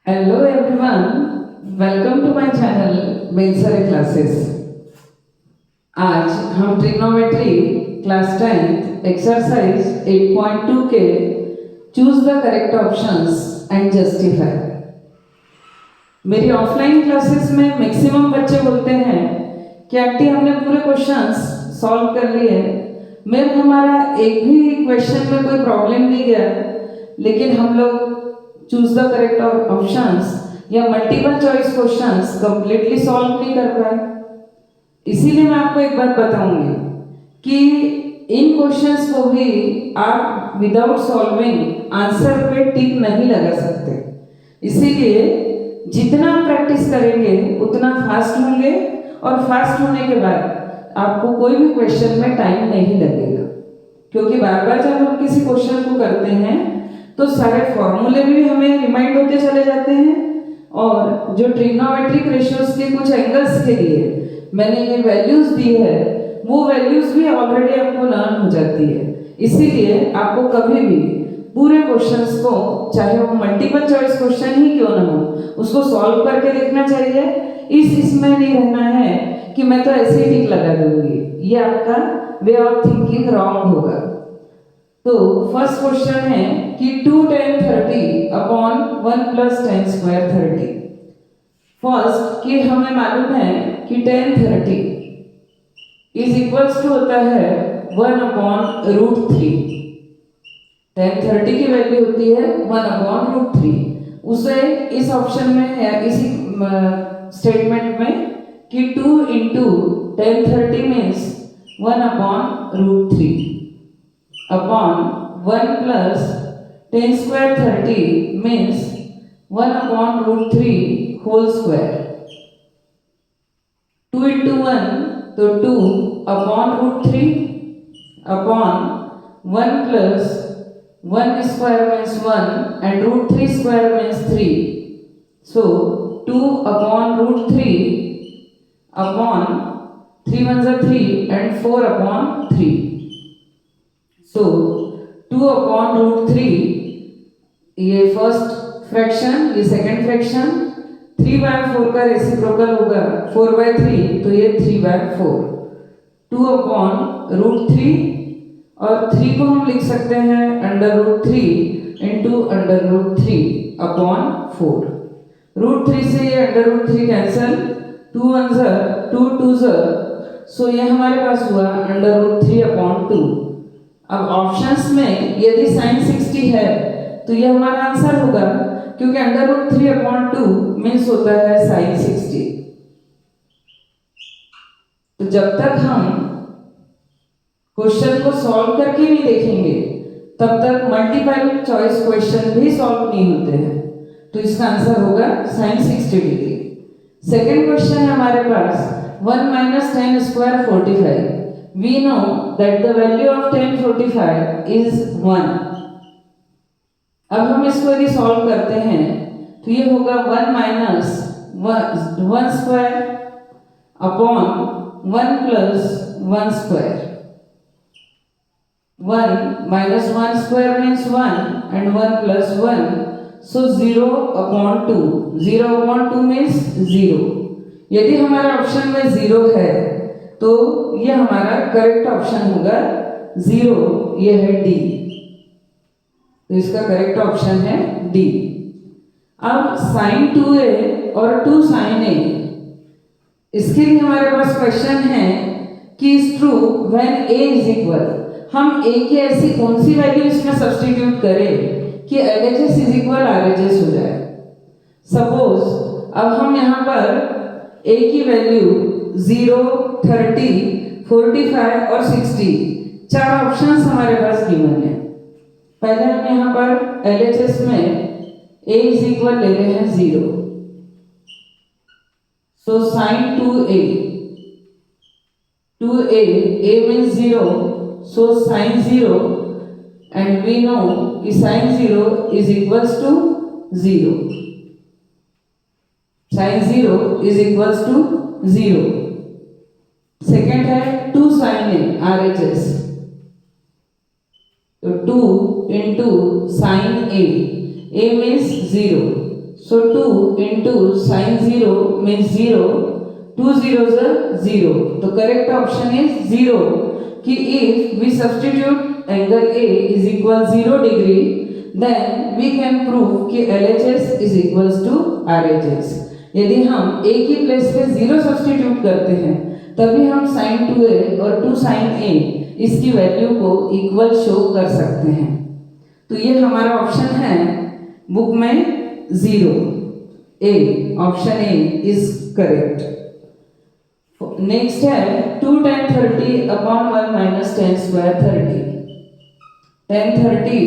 Hello everyone, welcome to my channel Bensare Classes. आज हम trigonometry class 10 exercise 8.2 के choose the correct options and justify. मेरी offline classes में maximum बच्चे बोलते हैं कि आंटी हमने पूरे क्वेश्चंस सॉल्व कर लिए, मैम हमारा एक भी क्वेश्चन में कोई प्रॉब्लम नहीं गया, लेकिन हम लोग चूज द करेक्ट ऑप्शंस या multiple choice questions completely solve नहीं कर पाए। इसीलिए मैं आपको एक बात बताऊंगी कि इन क्वेश्चंस को भी आप विदाउट सॉल्विंग आंसर पे टिक नहीं लगा सकते। इसीलिए जितना प्रैक्टिस करेंगे उतना फास्ट होंगे, और फास्ट होने के बाद आपको कोई भी क्वेश्चन में टाइम नहीं लगेगा, क्योंकि बार बार जब हम किसी क्वेश्चन को करते हैं तो सारे फॉर्मूले भी हमें रिमाइंड होते चले जाते हैं, और जो ट्रिग्नोमेट्रिक रेशियोज के कुछ एंगल्स के लिए मैंने ये वैल्यूज दी है वो वैल्यूज भी ऑलरेडी आपको लर्न हो जाती है। इसीलिए आपको कभी भी पूरे क्वेश्चंस को, चाहे वो मल्टीपल चॉइस क्वेश्चन ही क्यों ना हो, उसको सॉल्व करके देखना चाहिए। इसमें नहीं रहना है कि मैं तो ऐसे ही टिक लगा दूंगी, ये आपका वे ऑफ थिंकिंग रॉन्ग होगा। तो फर्स्ट क्वेश्चन है कि 2 tan 30 upon 1 plus tan square 30। First कि हमें मालूम है कि tan 30 इज इक्वल्स टू होता है 1 अपॉन रूट 3। tan 30 की वैल्यू होती है 1 अपॉन रूट 3। उसे इस ऑप्शन में है, इसी स्टेटमेंट में कि 2 into tan 30 means 1 upon root 3 upon 1 plus tan square 30 means 1 upon root 3 whole square। 2 into 1 तो 2 upon root 3 upon 1 plus 1 square means 1 and root 3 square means 3, so 2 upon root 3 upon 3 ones are 3 and 4 upon 3, so 2 upon root 3 ये first fraction, ये second fraction, 3/4 का reciprocal होगा 4/3, तो ये 3/4। 2 upon root 3 और 3 को हम लिख सकते हैं under root 3 into under root 3 upon 4। Root 3 से ये अंडर रूट 3 कैंसल, 2 1 2 2 सो ये हमारे पास हुआ अंडर रूट 3 अपॉन 2। अब ऑप्शंस में यदि sin 60 है तो ये हमारा आंसर होगा, क्योंकि अंडर रूट 3 अपॉन 2 मीन्स होता है sin 60। तो जब तक हम क्वेश्चन को सॉल्व करके नहीं देखेंगे तब तक मल्टीपल चॉइस क्वेश्चन भी सॉल्व नहीं होते हैं। तो इसका आंसर होगा sin 60 डिग्री। सेकेंड क्वेश्चन है हमारे पास 1 minus tan square 45। We know that the value of tan 45 is 1। अब हम इसको यदि सॉल्व करते हैं तो ये होगा 1 minus 1 square upon 1 plus 1 square। 1 minus 1 square means 1 and 1 plus 1, so 0 upon 2। 0 upon 2 means 0। यदि हमारा ऑप्शन में 0 है तो ये हमारा करेक्ट ऑप्शन होगा 0, ये है डी। तो इसका करेक्ट ऑप्शन है डी। अब sin 2a और 2 sin a, इसके लिए हमारे पास क्वेश्चन है कि is true when a is equal. हम a की ऐसी कौन सी वैल्यू इसमें सब्स्टिट्यूट करें कि LHS इज इक्वल RHS हो जाए। सपोज अब हम यहाँ पर a की वैल्यू 0, 30, 45 और 60 चार ऑप्शंस हमारे पास गिवन है। पहले हम यहाँ पर LHS में a इज इक्वल ले रहे हैं 0, सो sin 2a, 2a, a means 0, so sin 0, and we know कि sin 0 is equals to 0, sin 0 is equals to 0। Second है 2 sin a RHS, तो 2 into sin a means 0, So 2 into sin 0 means 0. 2 zeros are 0. The correct option is 0. कि if we substitute angle A is equal 0 degree, then we can prove कि LHS is equals to RHS. यदि हम A की place पे 0 substitute करते हैं तभी हम sin 2A और 2 sin A इसकी वैल्यू को इक्वल शो कर सकते हैं. तो ये हमारा ऑप्शन है बुक में 0. A, option A is correct. Next है 2 tan 30 upon 1 minus tan square 30. tan 30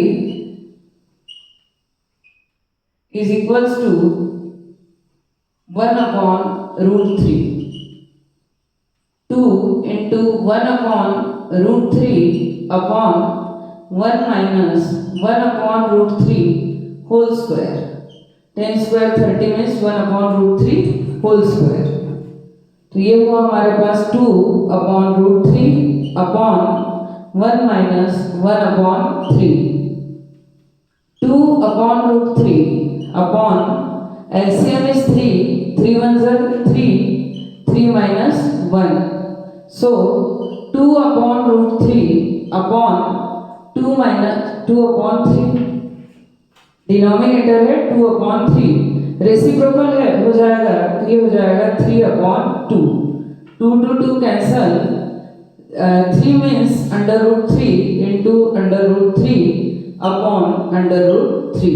is equals to 1 upon root 3. 2 into 1 upon root 3 upon 1 minus 1 upon root 3 whole square. tan square 30 means 1 upon root 3 whole square. तो ये हुआ हमारे पास 2 upon root 3 upon 1 minus 1 upon 3. 2 upon root 3 upon LCM is 3. 3 ones are 3. 3 minus 1. So 2 upon root 3 upon 2 minus 2 upon 3. Denominator है 2 upon 3. Reciprocal है हो जाएगा तो ये हो जाएगा 3 upon 2. 2 to 2 cancel. 3 means under root 3 into under root 3 upon under root 3.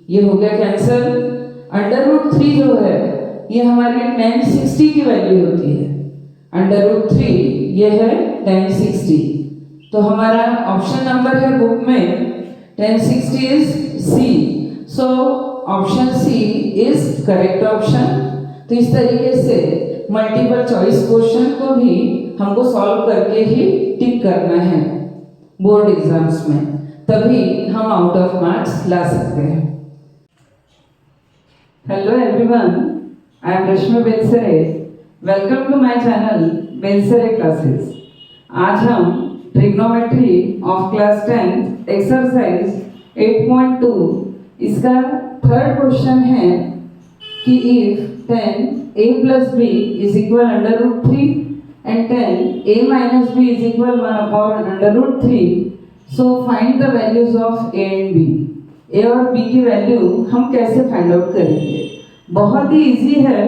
ये हो गया कैंसल. अंडर रूट 3 जो है ये हमारी tan 60 की वैल्यू होती है. अंडर रूट 3 ये है tan 60. तो हमारा ऑप्शन नंबर है बुक में tan 60 is C. So option C is correct option. तो इस तरीके से मल्टीपल चॉइस क्वेश्चन को भी हमको सॉल्व करके ही टिक करना है बोर्ड एग्जाम्स में, तभी हम आउट ऑफ मार्क्स ला सकते हैं. Hello everyone, I am Rashmi Belsare. Welcome to my channel Belsare Classes. आज हम ट्रिग्नोमेट्री ऑफ क्लास 10 एक्सरसाइज 8.2 इसका थर्ड क्वेश्चन है कि if tan a plus b is equal under root 3 and tan a minus b is equal 1 upon under root 3, so find the values of a and b. ए और B की value हम कैसे find out करेंगे? बहुत ही easy है.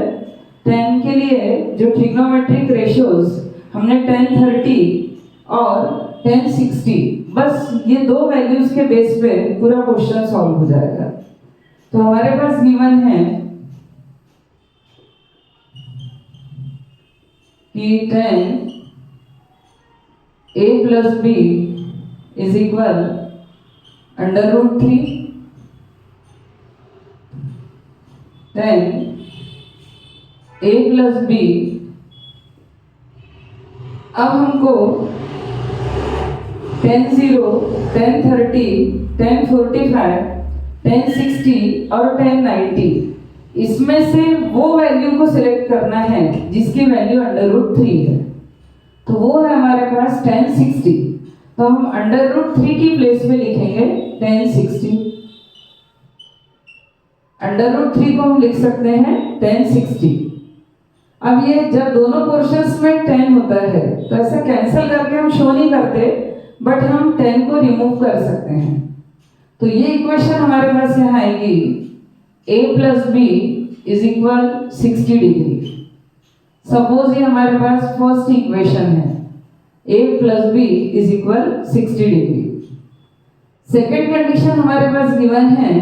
tan के लिए जो ट्रिग्नोमेट्रिक रेशियोज हमने tan 30 और tan 60, बस ये दो वैल्यूज के बेस पे पूरा क्वेश्चन सॉल्व हो जाएगा. तो हमारे पास गिवन है कि tan a plus b is equal under root 3. tan a plus b. अब हमको tan 0, tan 30, tan 45, tan 60 और tan 90 इसमें से वो वैल्यू को सिलेक्ट करना है जिसकी वैल्यू अंडर रूट 3 है. तो वो है हमारे पास tan 60. तो हम अंडर रूट 3 की प्लेस में लिखेंगे tan 60. अंडर रूट 3 को हम लिख सकते हैं tan 60. अब ये जब दोनों पोर्शंस में tan होता है तो ऐसा कैंसिल करके हम शो नहीं करते, बट हम tan को रिमूव कर सकते हैं. तो ये इक्वेशन हमारे पास यहाँ आएगी a plus b is equal 60 degree. Suppose ये हमारे पास फर्स्ट इक्वेशन है a plus b is equal 60 degree. Second condition हमारे पास गिवन है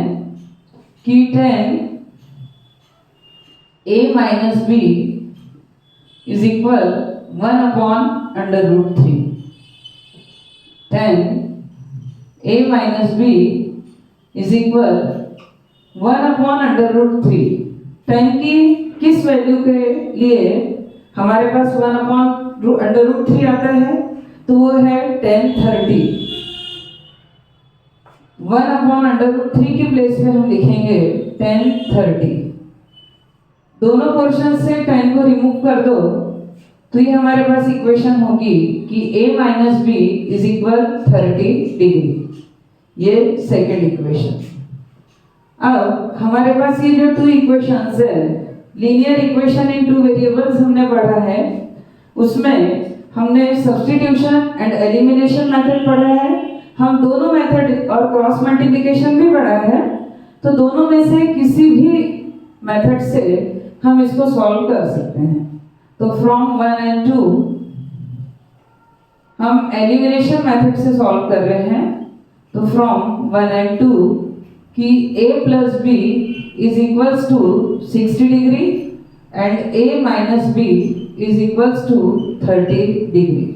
कि tan a minus b is equal 1 upon under root 3. tan a minus b is equal 1 upon under root 3. tan की किस value के लिए हमारे पास 1 upon under root 3 आता है? तो वो है tan 30. 1 अपॉन अंडर रूट 3 की प्लेस में हम लिखेंगे tan 30. दोनों पोर्शन से tan को रिमूव कर दो तो ये हमारे पास इक्वेशन होगी कि a minus B is equal 30 डिग्री. ये सेकेंड इक्वेशन. अब हमारे पास ये जो टू इक्वेशंस है, linear equation in two variables हमने पढ़ा है, उसमें हमने सब्स्टिट्यूशन एंड एलिमिनेशन मेथड पढ़ा है, हम दोनों मेथड और क्रॉस मल्टीप्लिकेशन भी पढ़ा है। तो दोनों में से किसी भी मेथड से हम इसको सॉल्व कर सकते हैं। तो फ्रॉम 1 and 2 हम एलिमिनेशन मेथड से सॉल्व कर रहे हैं। तो फ्रॉम 1 and 2 कि a plus b is equals to 60 degree and a minus b is equals to 30 degree.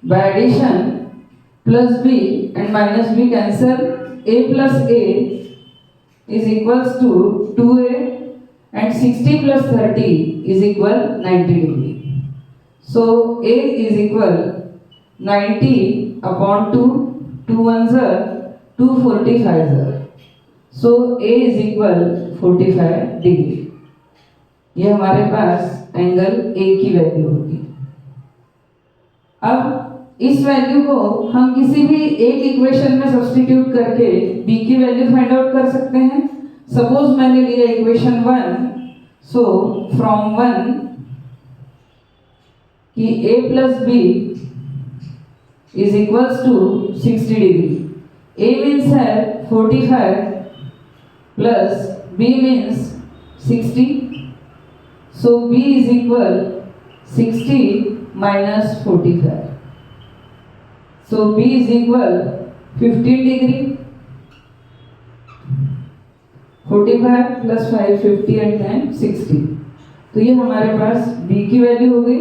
By addition, plus b and minus b cancel, a plus a is equals to 2a and 60 plus 30 is equal 90 degree. So a is equal 90 upon 2, 2 ones are 245 are. So a is equal 45 degree. ये हमारे पास angle a की value होगी। अब इस value को हम किसी भी एक इक्वेशन में सब्स्टिट्यूट करके b की वैल्यू फाइंड आउट कर सकते हैं। सपोज मैंने लिया इक्वेशन 1, सो फ्रॉम 1 कि a plus b is equals to 60 degree. A means है 45 plus b means 60. So b is equal 60 minus 45. So b is equal 15 degree. 45 plus 5 50 and 10 60. तो ये हमारे पास b की वैल्यू हो गई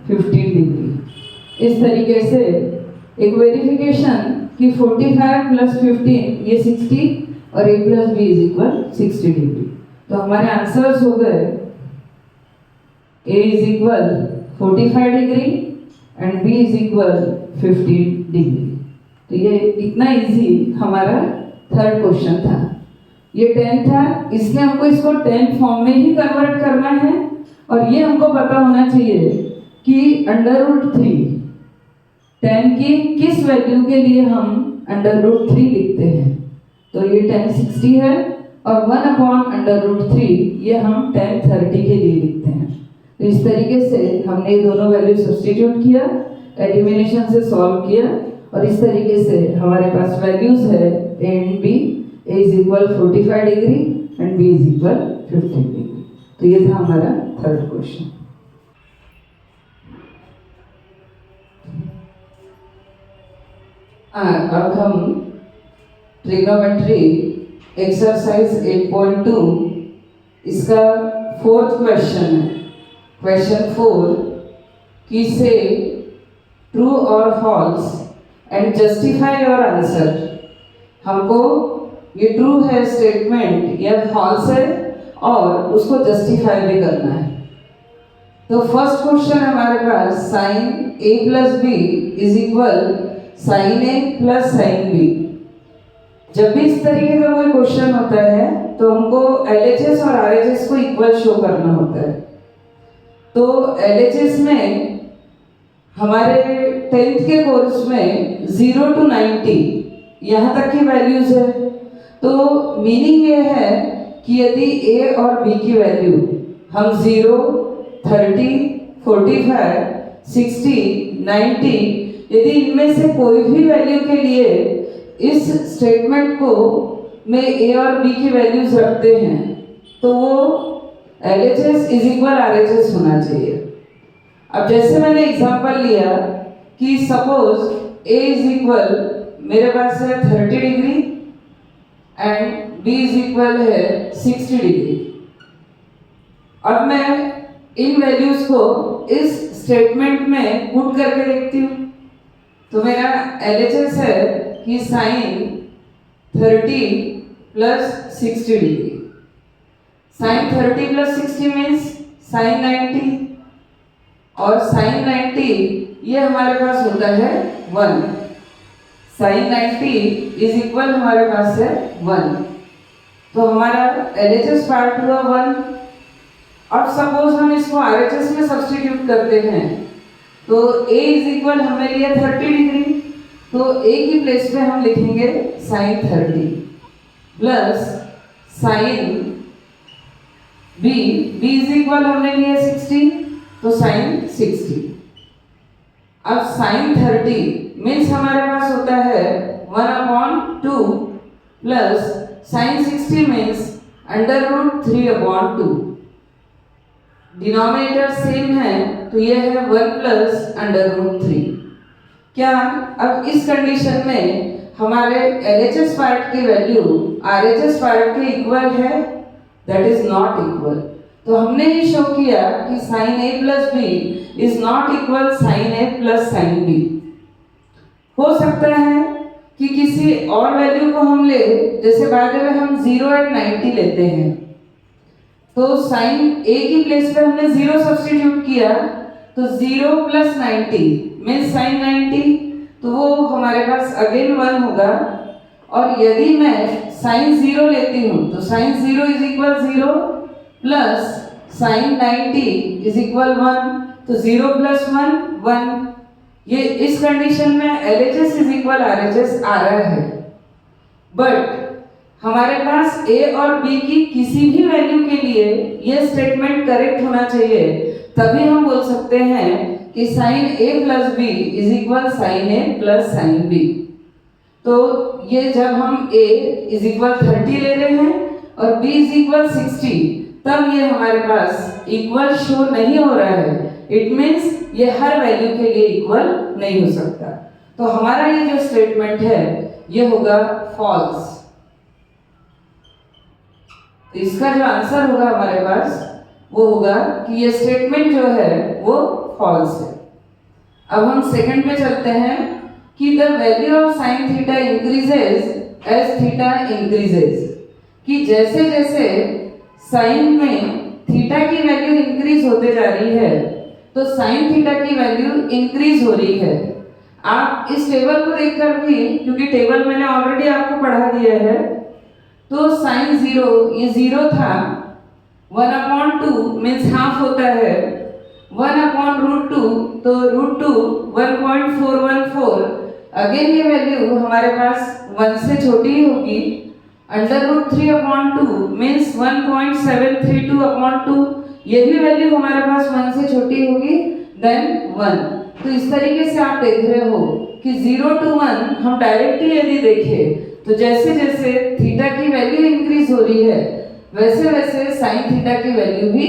15 डिग्री। इस तरीके से एक वेरिफिकेशन कि 45 प्लस 15 ये 60 और a plus b is equal 60 degree. तो हमारे आंसर्स हो गए a is equal 45 degree and b is equal 15 degree. तो ये इतना इजी हमारा थर्ड क्वेश्चन था। ये 10 था, इसलिए हमको इसको 10 फॉर्म में ही कन्वर्ट करना है और ये हमको पता होना चाहिए कि √3 10 की किस वैल्यू के लिए हम √3 लिखते हैं। तो ये 1060 है और 1/√3 ये हम 1030 के लिए लिखते हैं। तो इस तरीके से हमने ये दोनों वैल्यू सब्स्टिट्यूट किया, एलिमिनेशन से सॉल्व किया और इस तरीके से हमारे पास वैल्यूज है a and b, a is equal 45 degree and b is equal 15 degree. तो ये था हमारा थर्ड क्वेश्चन। अब हम ट्रिग्नोमेट्री एक्सरसाइज 8.2 इसका फोर्थ क्वेश्चन है। क्वेश्चन 4 कि से ट्रू और false and justify your answer. हमको ये ट्रू है स्टेटमेंट या फॉल्स है और उसको जस्टिफाई भी करना है। तो फर्स्ट क्वेश्चन हमारे पास sine a plus B is equal sine a plus sine b। जब भी इस तरीके का कोई क्वेश्चन होता है तो हमको LHS और RHS को इक्वल शो करना होता है। तो LHS में हमारे 10th के कोर्स में 0 to 90 यहाँ तक की वैल्यूज है। तो मीनिंग ये है कि यदि a और b की वैल्यू हम 0, 30, 45, 60, 90 यदि इनमें से कोई भी वैल्यू के लिए इस स्टेटमेंट को में a और b की वैल्यूज रखते हैं तो वो LHS इज इक्वल RHS होना चाहिए। अब जैसे मैंने एग्जांपल लिया कि सपोज a इज इक्वल मेरे पास है 30 degree and b is equal है 60 डिग्री। अब मैं इन वैल्यूज को इस स्टेटमेंट में पुट करके देखती हूँ। तो मेरा LHS है कि sine 30 plus 60 degree. Sine 30 plus 60 means sine 90 और साइन 90 ये हमारे पास होता है 1। साइन 90 इज इक्वल हमारे पास है 1। तो हमारा LHS पार्ट हुआ 1। अब सपोज हम इसको RHS में सब्स्टिट्यूट करते हैं तो a इज इक्वल हमने लिया 30 डिग्री तो a की प्लेस पे हम लिखेंगे sine 30 plus sine b is equal हमने लिया 60, तो साइन 60। अब साइन 30 मीन्स हमारे पास होता है 1/2 plus sign 60 means √3/2। Denominator same है तो ये है 1 प्लस √3। क्या अब इस कंडीशन में हमारे LHS पार्ट की वैल्यू RHS पार्ट के इक्वल है? That is not equal. तो हमने ही शो किया कि sine a plus b is not equal sine a plus sine b। हो सकता है कि किसी और वैल्यू को हम ले, जैसे बाय द वे हम 0 और 90 लेते हैं, तो साइन a की प्लेस पे हमने 0 सब्स्टिट्यूट किया, तो 0 प्लस 90 मीन्स साइन 90, तो वो हमारे पास अगेन 1 होगा। और यदि मैं साइन 0 लेती हूँ तो sine 0 is equal 0 plus sine 90 is equal 1, तो 0 प्लस 1 1। ये इस कंडीशन में LHS इज इक्वल RHS आ रहा है। बट हमारे पास a और b की किसी भी वैल्यू के लिए ये स्टेटमेंट करेक्ट होना चाहिए, तभी हम बोल सकते हैं कि sine a plus b is equal sine a plus sine b। तो ये जब हम a इज इक्वल 30 ले रहे हैं और b इज इक्वल 60, तब ये हमारे पास इक्वल शो नहीं हो रहा है। इट मीन्स ये हर वैल्यू के लिए इक्वल नहीं हो सकता। तो हमारा ये जो स्टेटमेंट है ये होगा फॉल्स। इसका जो आंसर होगा हमारे पास वो होगा कि ये स्टेटमेंट जो है वो फॉल्स है। अब हम सेकंड पे चलते हैं कि the value of sine theta increases as theta increases, कि जैसे जैसे साइन में थीटा की वैल्यू इंक्रीज होते जा रही है तो साइन थीटा की वैल्यू इंक्रीज हो रही है। आप इस टेबल को देखकर भी, क्योंकि टेबल मैंने ऑलरेडी आपको पढ़ा दिया है, तो साइन 0 ये 0 था, 1/2 मीन्स हाफ होता है, 1/√2 तो √2 1.414। अगेन ये वैल्यू हमारे पास 1 से छोटी होगी, √3/2 मीन्स 1.732/2, ये भी वैल्यू हमारे पास 1 से छोटी होगी, देन 1। तो इस तरीके से आप देख रहे हो कि 0 to 1 हम डायरेक्टली यदि देखें तो जैसे जैसे थीटा की वैल्यू इंक्रीज हो रही है वैसे वैसे साइन थीटा की वैल्यू भी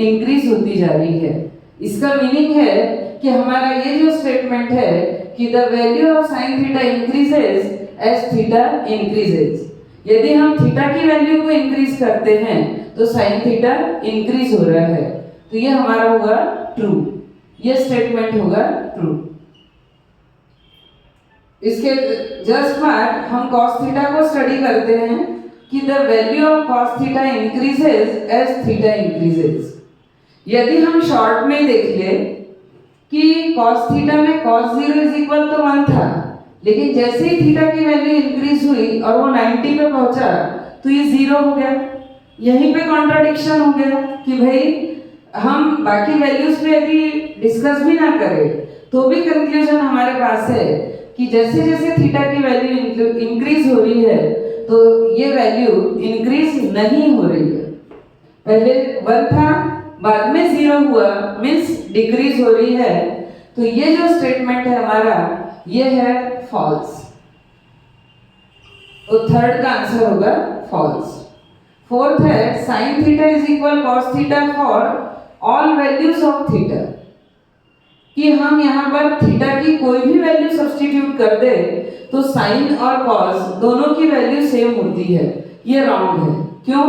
इंक्रीज होती जा रही है। इसका मीनिंग है कि हमारा ये जो स्टेटमेंट है कि the value of sine theta increases as theta increases, यदि हम थीटा की वैल्यू को इंक्रीज करते हैं तो साइन थीटा इंक्रीज हो रहा है, तो ये हमारा होगा ट्रू, ये स्टेटमेंट होगा ट्रू। इसके जस्ट बाद हम cos थीटा को स्टडी करते हैं कि the value of cos theta increases as theta increases. यदि हम शॉर्ट में देख ले कि cos थीटा में cos 0 इज इक्वल तो 1 था, लेकिन जैसे ही थीटा की वैल्यू इंक्रीज हुई और वो 90 पे पहुंचा तो ये 0 हो गया। यहीं पे कॉन्ट्राडिक्शन हो गया कि भाई हम बाकी वैल्यूज पे यदि डिस्कस भी ना करें तो भी कंक्लूजन हमारे पास है कि जैसे जैसे थीटा की वैल्यू इंक्रीज हो रही है तो ये वैल्यू इंक्रीज नहीं हो रही है। पहले 1 था, बाद में 0 हुआ, मीन्स डिक्रीज हो रही है। तो ये जो स्टेटमेंट है हमारा ये है फॉल्स। तो थर्ड का आंसर होगा फॉल्स। फोर्थ है sign theta is equal cos theta for all values of theta, कि हम यहाँ पर थीटा की कोई भी वैल्यू सब्स्टिट्यूट कर दे तो साइन और कॉस दोनों की वैल्यू सेम होती है। ये रॉन्ग है। क्यों?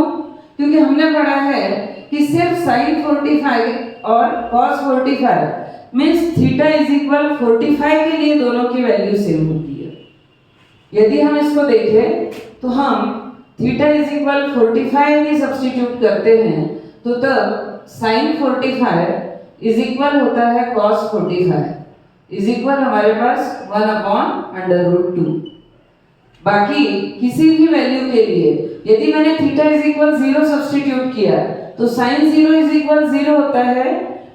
क्योंकि हमने पढ़ा है कि सिर्फ साइन 45 और cos 45 means theta is equal 45 के लिए दोनों की वैल्यू सेम होती है। यदि हम इसको देखें तो हम थीटा इज इक्वल 45 यदि सब्स्टिट्यूट करते हैं तो तब साइन 45 इज इक्वल होता है cos 45 इज इक्वल हमारे पास 1/√2। बाकी किसी भी वैल्यू के लिए यदि मैंने थीटा इज इक्वल 0 सब्स्टिट्यूट किया तो साइन 0 इज इक्वल 0 होता है,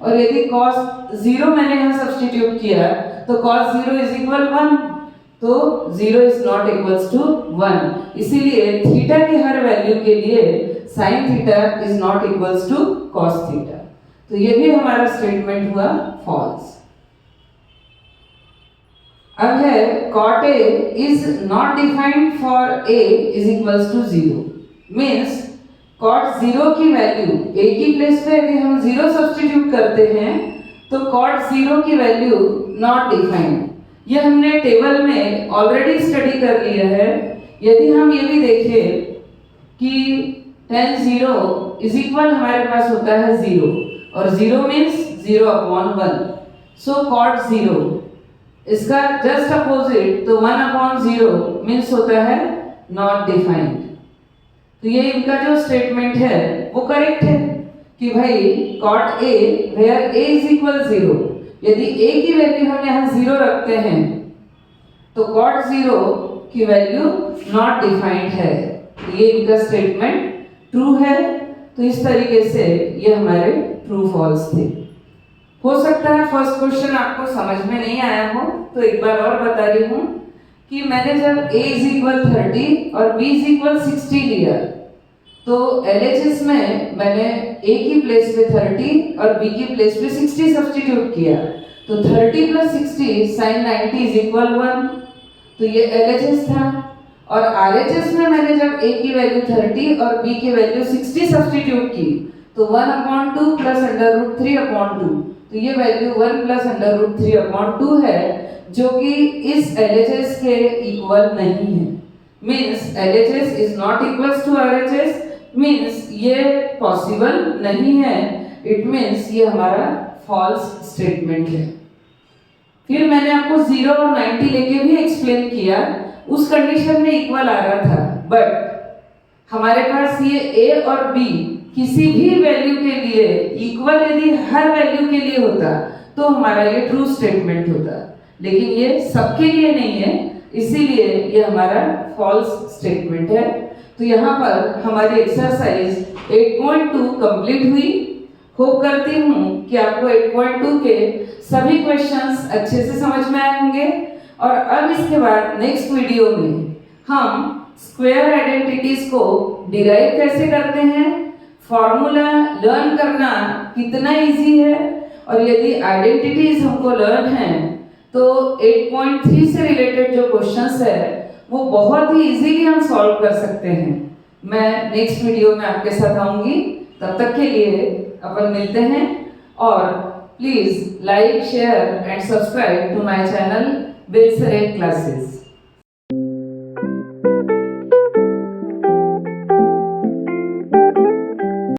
और यदि cos 0 मैंने यहाँ सब्स्टिट्यूट किया तो cos 0 इज इक्वल 1। तो 0 इज नॉट इक्वल्स टू 1, इसीलिए थीटा की हर वैल्यू के लिए sine theta is not equals to cos theta. तो ये भी हमारा स्टेटमेंट हुआ फॉल्स। अब है cot A is not defined for A is equals to 0, means cot 0 की वैल्यू A की प्लेस पे यदि हम 0 सब्स्टिट्यूट करते हैं तो cot 0 की वैल्यू नॉट डिफाइंड, ये हमने टेबल में ऑलरेडी स्टडी कर लिया है। यदि हम ये भी देखें कि tan 0 इज इक्वल हमारे पास होता है 0 और 0 मीन्स 0/1, सो cot 0 इसका जस्ट अपोजिट, तो 1/0 मीन्स होता है नॉट डिफाइंड। तो ये इनका जो स्टेटमेंट है वो करेक्ट है कि भाई cot A where A is equal 0, यदि A की वैल्यू हम यहाँ 0 रखते हैं तो cot 0 की वैल्यू नॉट डिफाइंड है। ये इनका स्टेटमेंट ट्रू है। तो इस तरीके से ये हमारे ट्रू फॉल्स थे। हो सकता है फर्स्ट क्वेश्चन आपको समझ में नहीं आया हो, तो एक बार और बता रही हूँ कि मैंने जब a इज इक्वल 30 और b इज इक्वल 60 लिया तो LHS में मैंने a की प्लेस पे 30 और b की प्लेस पे 60 सब्स्टिट्यूट किया, तो 30 प्लस 60 साइन 90 इज इक्वल 1, तो ये LHS था। और RHS में मैंने जब a की वैल्यू 30 और b की वैल्यू 60 सब्स्टिट्यूट की तो 1/2 प्लस √3/2, तो ये वैल्यू 1 प्लस √3/2 है, जो कि इस LHS के इक्वल नहीं है। Means LHS is not equals to RHS, means ये पॉसिबल नहीं है। इट मीन्स ये हमारा फॉल्स स्टेटमेंट है। फिर मैंने आपको 0 और 90 लेके भी एक्सप्लेन किया, उस कंडीशन में इक्वल आ रहा था, बट हमारे पास ये A और B किसी भी वैल्यू के लिए इक्वल यदि हर वैल्यू के लिए होता तो हमारा ये ट्रू स्टेटमेंट होता, लेकिन ये सबके लिए नहीं है, इसीलिए ये हमारा फॉल्स स्टेटमेंट है। तो यहाँ पर हमारी एक्सरसाइज 8.2 कंप्लीट हुई। होप करती हूँ कि आपको 8.2 के सभी क्वेश्चंस अच्छे से समझ में आए होंगे। और अब इसके बाद नेक्स्ट वीडियो में हम स्क्वायर आइडेंटिटीज को डिराइव कैसे करते हैं, फॉर्मूला लर्न करना कितना इजी है, और यदि आइडेंटिटीज हमको लर्न है तो 8.3 से रिलेटेड जो क्वेश्चंस है वो बहुत ही इजीली हम सॉल्व कर सकते हैं। मैं नेक्स्ट वीडियो में आपके साथ आऊंगी, तब तक के लिए अपन मिलते हैं। और please like, share and subscribe to my channel Belsare classes.